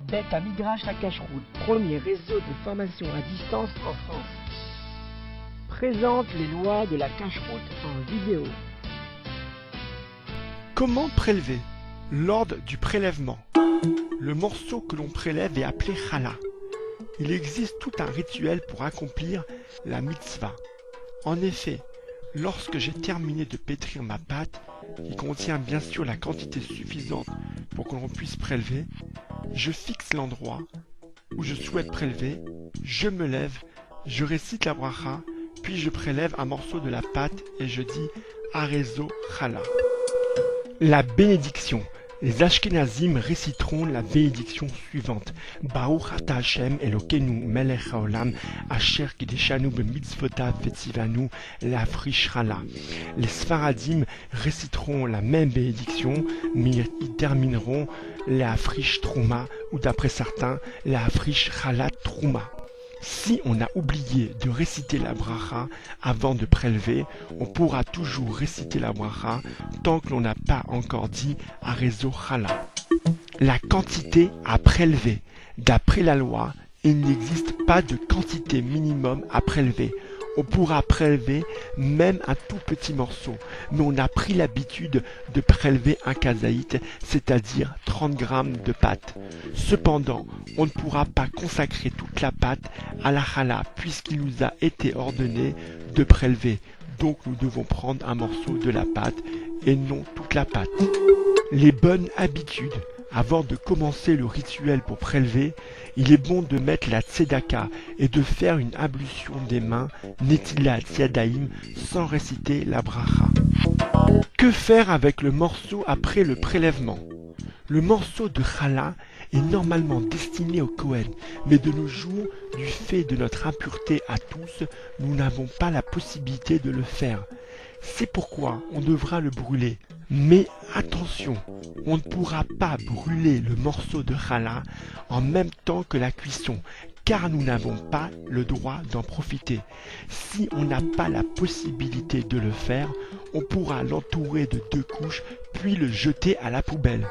Bet Midrash la Cacheroute, premier réseau de formation à distance en France, présente les lois de la cacheroute en vidéo. Comment prélever? L'ordre du prélèvement. Le morceau que l'on prélève est appelé challah. Il existe tout un rituel pour accomplir la mitzvah. En effet, lorsque j'ai terminé de pétrir ma pâte, qui contient bien sûr la quantité suffisante pour que l'on puisse prélever, je fixe l'endroit où je souhaite prélever, je me lève, je récite la bracha, puis je prélève un morceau de la pâte et je dis Arezo Challah. La bénédiction. Les Ashkenazim réciteront la bénédiction suivante. Baruch ata Hashem Elokeinu melech haolam asher kideshanu b'mitzvotav vetzivanu le'afrish challah. Les Sfaradim réciteront la même bénédiction, mais ils termineront le'afrish trouma, ou d'après certains, le'afrish challah trouma. Si on a oublié de réciter la bracha avant de prélever, on pourra toujours réciter la bracha tant que l'on n'a pas encore dit Arezo Challah. La quantité à prélever. D'après la loi, il n'existe pas de quantité minimum à prélever. On pourra prélever même un tout petit morceau, mais on a pris l'habitude de prélever un kazaït, c'est-à-dire 30 grammes de pâte. Cependant, on ne pourra pas consacrer toute la pâte à la challah, puisqu'il nous a été ordonné de prélever. Donc nous devons prendre un morceau de la pâte et non toute la pâte. Les bonnes habitudes. Avant de commencer le rituel pour prélever, il est bon de mettre la tzedaka et de faire une ablution des mains, netilat yadayim, sans réciter la bracha. Que faire avec le morceau après le prélèvement? Le morceau de challah est normalement destiné au Kohen, mais de nos jours, du fait de notre impureté à tous, nous n'avons pas la possibilité de le faire. C'est pourquoi on devra le brûler. Mais attention, on ne pourra pas brûler le morceau de challah en même temps que la cuisson, car nous n'avons pas le droit d'en profiter. Si on n'a pas la possibilité de le faire, on pourra l'entourer de 2 couches, puis le jeter à la poubelle.